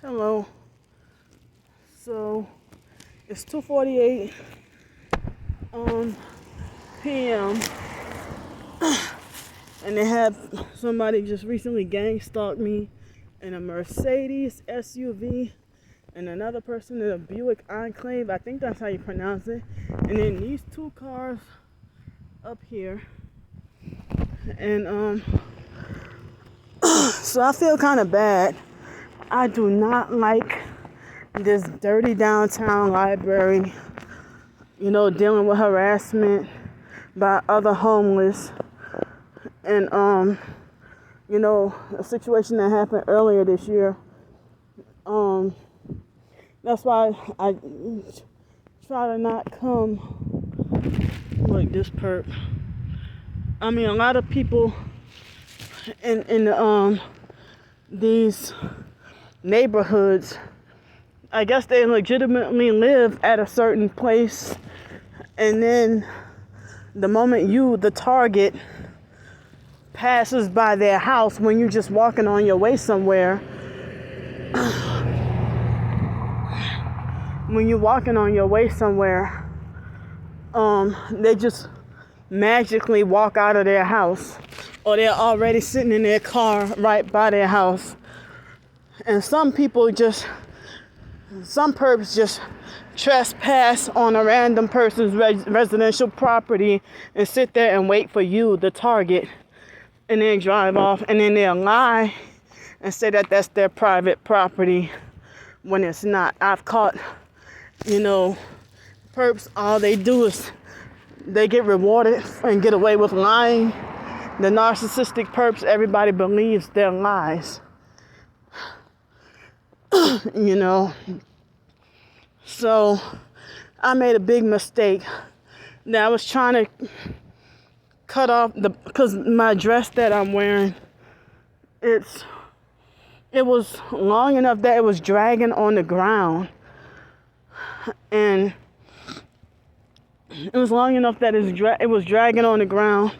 Hello. So it's 2:48 p.m. and they have somebody just recently gang stalked me in a Mercedes SUV and another person in a Buick Enclave. I think that's how you pronounce it. And then these two cars up here. And so I feel kind of bad. I do not like this dirty downtown library, dealing with harassment by other homeless. And, a situation that happened earlier this year. That's why I try to not come like this perp. I mean, a lot of people in these neighborhoods, I guess they legitimately live at a certain place, and then the moment the target, passes by their house when you're just walking on your way somewhere, they just magically walk out of their house, or they're already sitting in their car right by their house. And some perps just trespass on a random person's residential property and sit there and wait for you, the target, and then drive off, and then they'll lie and say that that's their private property when it's not. I've caught, perps, all they do is they get rewarded and get away with lying. The narcissistic perps, everybody believes their lies. So I made a big mistake. Now I was trying to cut off because my dress that I'm wearing, it was long enough that it was dragging on the ground. And it was long enough that it was dragging on the ground.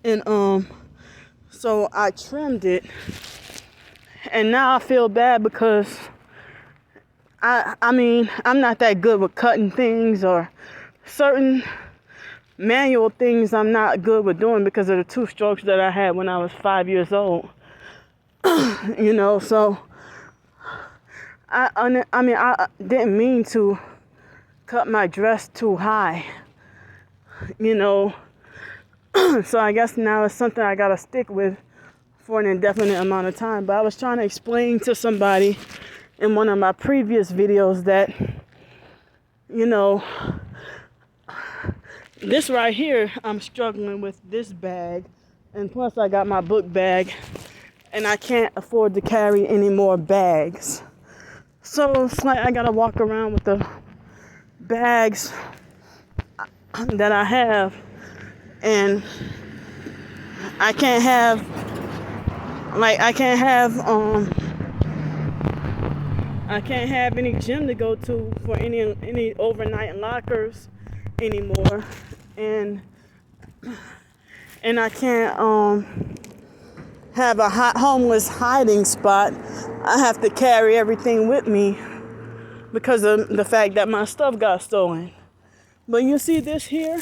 And so I trimmed it. And now I feel bad because I'm not that good with cutting things, or certain manual things I'm not good with doing because of the 2 strokes that I had when I was 5 years old. So I didn't mean to cut my dress too high, So I guess now it's something I gotta stick with for an indefinite amount of time. But I was trying to explain to somebody in one of my previous videos that, this right here, I'm struggling with this bag. And plus I got my book bag, and I can't afford to carry any more bags. So it's like I gotta walk around with the bags that I have, and I can't have any gym to go to for any overnight lockers anymore, and I can't have a homeless hiding spot. I have to carry everything with me because of the fact that my stuff got stolen. But you see this here?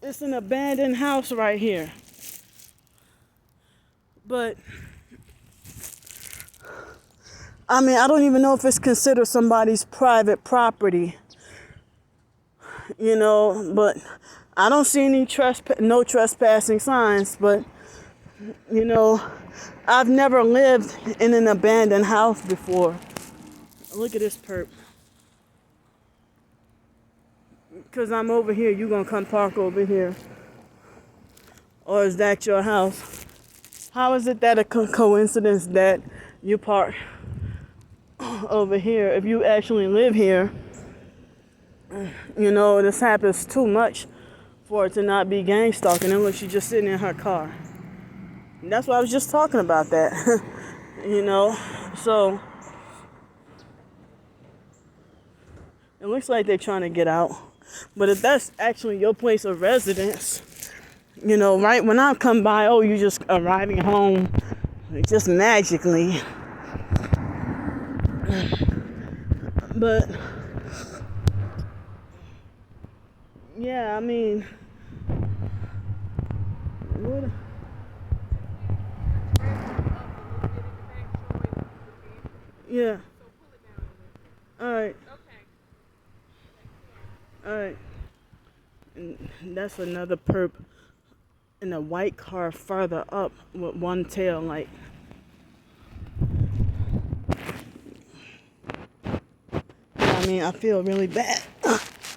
It's an abandoned house right here. But I don't even know if it's considered somebody's private property. But I don't see any no trespassing signs. But I've never lived in an abandoned house before. Look at this perp. Because I'm over here, you gonna come park over here? Or is that your house? How is it that a coincidence that you park over here if you actually live here? This happens too much for it to not be gang stalking. And look, she's just sitting in her car. And that's why I was just talking about that. So it looks like they're trying to get out. But if that's actually your place of residence, right when I come by, you just arriving home just magically. But yeah, I mean, what? Yeah. All right. All right. And that's another perp in a white car further up with one tail light. I mean, I feel really bad.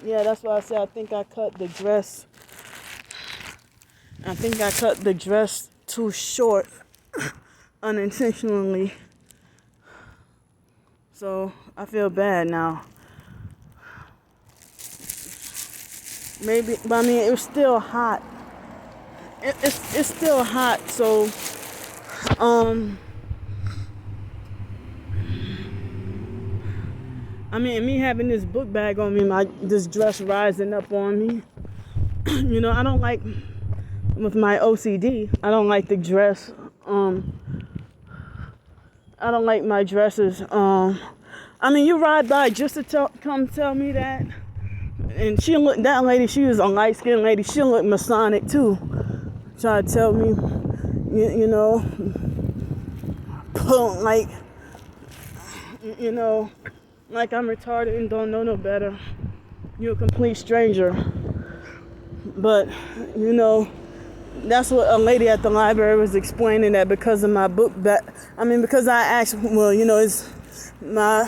Yeah, that's why I said I think I cut the dress. I think I cut the dress too short unintentionally. So I feel bad now. Maybe, but I mean, it was still hot. It's still hot, so I mean, me having this book bag on me, this dress rising up on me. You know, I don't like, with my OCD, I don't like the dress. I don't like my dresses. I mean, you ride by just to come tell me that. And that lady, she was a light-skinned lady. She looked Masonic too. Tried to tell me, you know, like, you know, like I'm retarded and don't know no better. You're a complete stranger. But, you know, that's what a lady at the library was explaining, that because of my book because I asked, well, you know, is my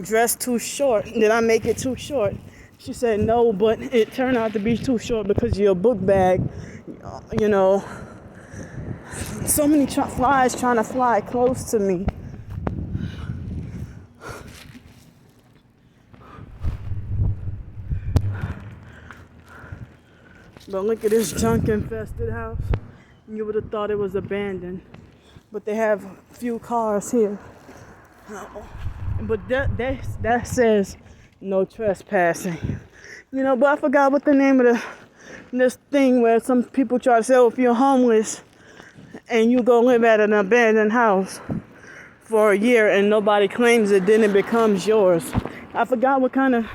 dress too short? Did I make it too short? She said no, but it turned out to be too short because of your book bag. You know, so many flies trying to fly close to me. But look at this junk infested house. You would have thought it was abandoned. But they have a few cars here. But that says no trespassing. You know, but I forgot what the name of this thing where some people try to say, oh, if you're homeless and you go live at an abandoned house for a year and nobody claims it, then it becomes yours. I forgot what kind of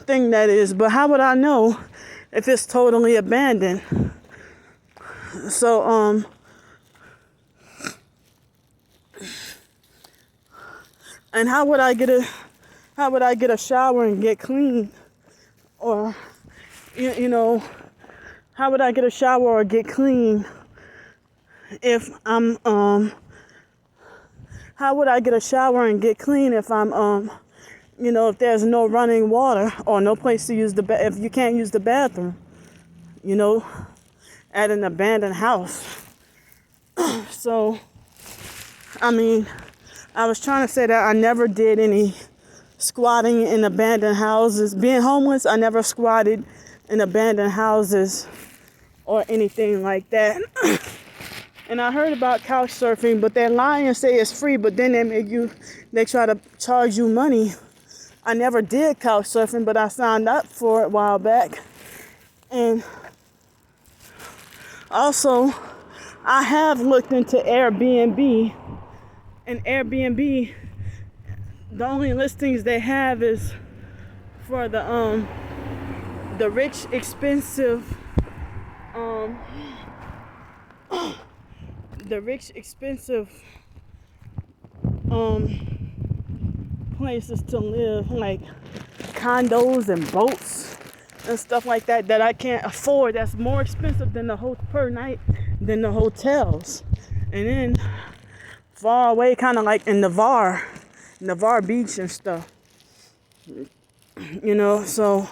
thing that is, but how would I know if it's totally abandoned? So, and how would I get a shower and get clean? Or, you know, how would I get a shower or get clean if I'm, how would I get a shower and get clean if I'm, you know, if there's no running water or no place to use if you can't use the bathroom, you know, at an abandoned house. So, I mean, I was trying to say that I never did any squatting in abandoned houses. Being homeless, I never squatted in abandoned houses or anything like that. And I heard about couch surfing, but they lie and say it's free, but then they try to charge you money. I never did couch surfing, but I signed up for it a while back. And also, I have looked into Airbnb, and Airbnb, the only listings they have is for the rich, expensive, places to live, like condos and boats and stuff like that I can't afford. That's more expensive than per night than the hotels. And then far away, kind of like in Navarre Beach and stuff. You know, so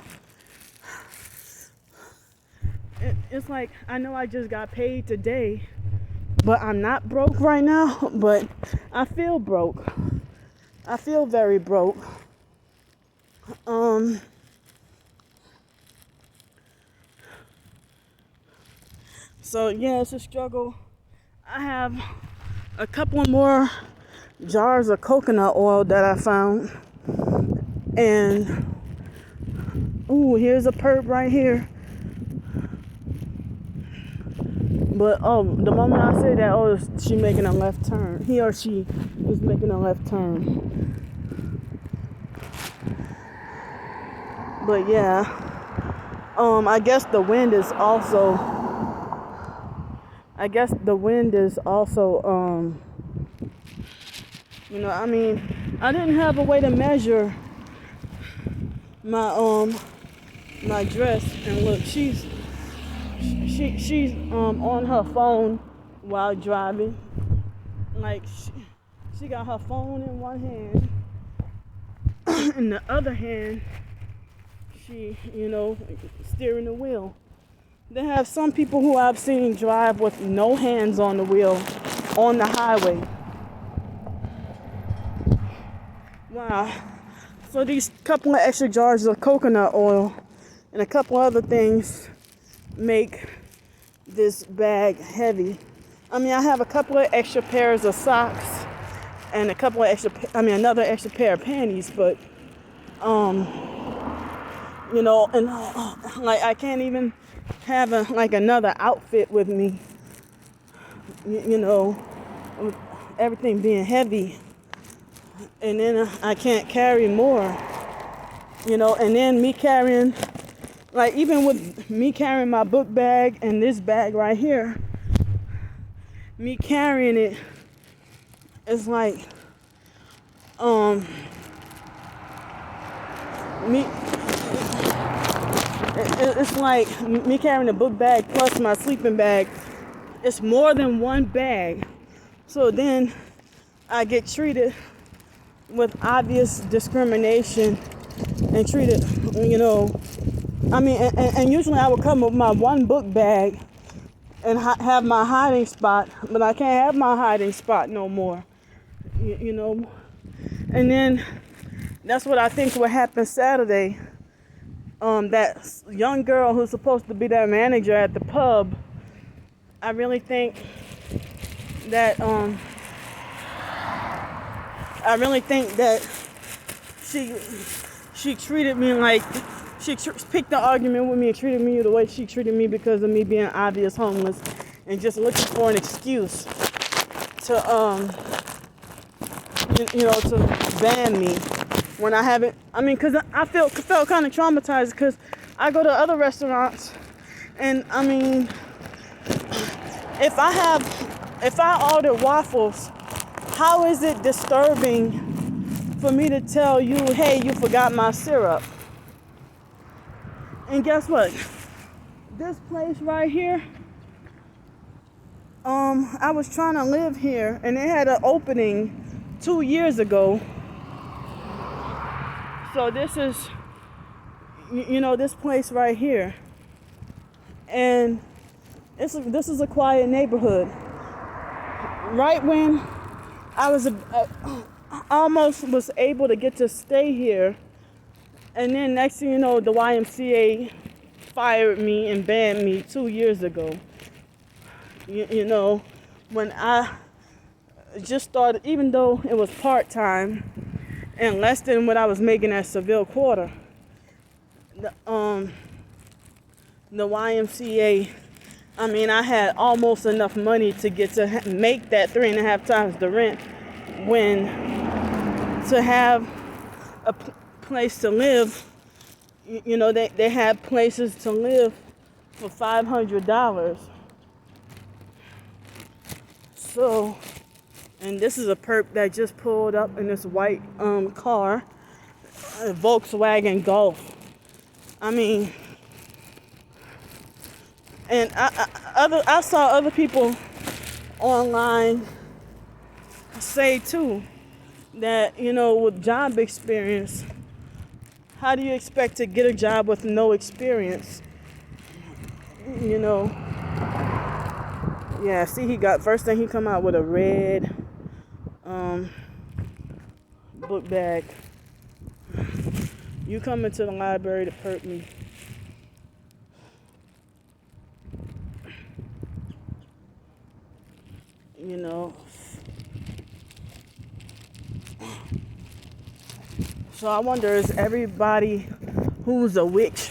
it's like, I know I just got paid today, but I'm not broke right now, but I feel broke. I feel very broke. So yeah, it's a struggle. I have a couple more jars of coconut oil that I found. And here's a perp right here. But the moment I say that, she making a left turn. He or she is making a left turn. But yeah, I guess the wind is also. I didn't have a way to measure my dress, and look, she's on her phone while driving. Like she got her phone in one hand, in the other hand she, steering the wheel. They have some people who I've seen drive with no hands on the wheel on the highway. Wow. So these couple of extra jars of coconut oil and a couple other things make this bag heavy. I have a couple of extra pairs of socks and another extra pair of panties, but I can't even have another outfit with me, with everything being heavy, and then I can't carry more, and then me carrying, even with me carrying my book bag and this bag right here, me carrying it is it's like me carrying the book bag plus my sleeping bag. It's more than one bag. So then I get treated with obvious discrimination and treated, and usually I would come with my one book bag and have my hiding spot, but I can't have my hiding spot no more, And then that's what I think will happen Saturday. That young girl who's supposed to be that manager at the pub, I really think that she treated me like she picked the argument with me and treated me the way she treated me because of me being obvious homeless and just looking for an excuse to to ban me when I haven't. Because I felt kind of traumatized because I go to other restaurants and if I order waffles, how is it disturbing for me to tell you, hey, you forgot my syrup? And guess what? This place right here, I was trying to live here and it had an opening 2 years ago. So this is, this place right here. And this is a quiet neighborhood. Right when I was almost was able to get to stay here, and then next thing you know, the YMCA fired me and banned me 2 years ago. When I just started, even though it was part-time and less than what I was making at Seville Quarter, the YMCA, I had almost enough money to get to make that 3.5 times the rent, when to have a place to live, they had places to live for $500. So, and this is a perp that just pulled up in this white car, a Volkswagen Golf. And I saw other people online say too that, with job experience, how do you expect to get a job with no experience? Yeah, see, first thing he come out with a red book bag. You come into the library to perp me. So I wonder, is everybody who's a witch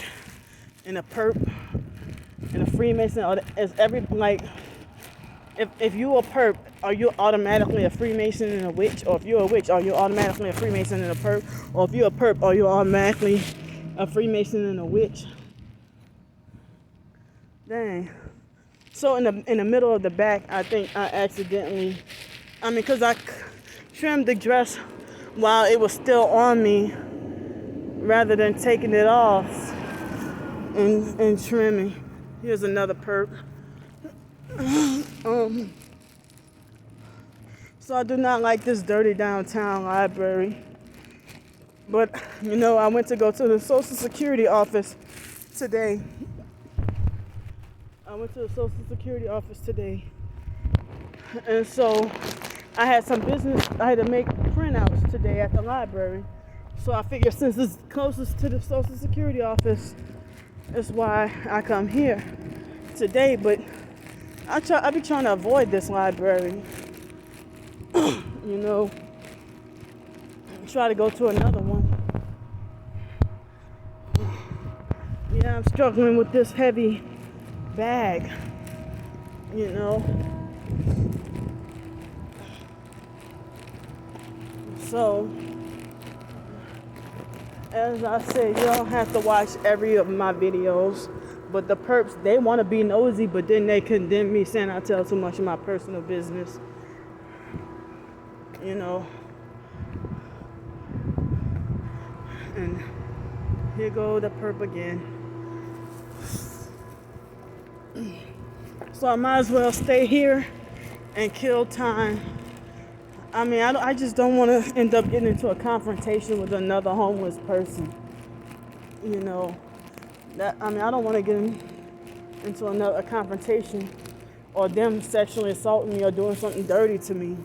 and a perp and a Freemason, or is if you a perp, are you automatically a Freemason and a witch? Or if you're a witch, are you automatically a Freemason and a perp? Or if you're a perp, are you automatically a Freemason and a witch? Dang. So in the middle of the back, I think I accidentally, because I trimmed the dress while it was still on me, rather than taking it off and trimming. Here's another perp. So I do not like this dirty downtown library. But, I went to go to the Social Security office today. And so I had some business. I had to make printouts today at the library. So I figured since it's closest to the Social Security office, that's why I come here today. But I be trying to avoid this library. Try to go to another one. Yeah, I'm struggling with this heavy bag. So, as I said, you don't have to watch every of my videos. But the perps, they want to be nosy, but then they condemn me saying I tell too much of my personal business. And here go the perp again. So I might as well stay here and kill time. I just don't want to end up getting into a confrontation with another homeless person. I don't want to get into a confrontation or them sexually assaulting me or doing something dirty to me.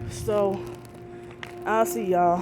So I'll see y'all.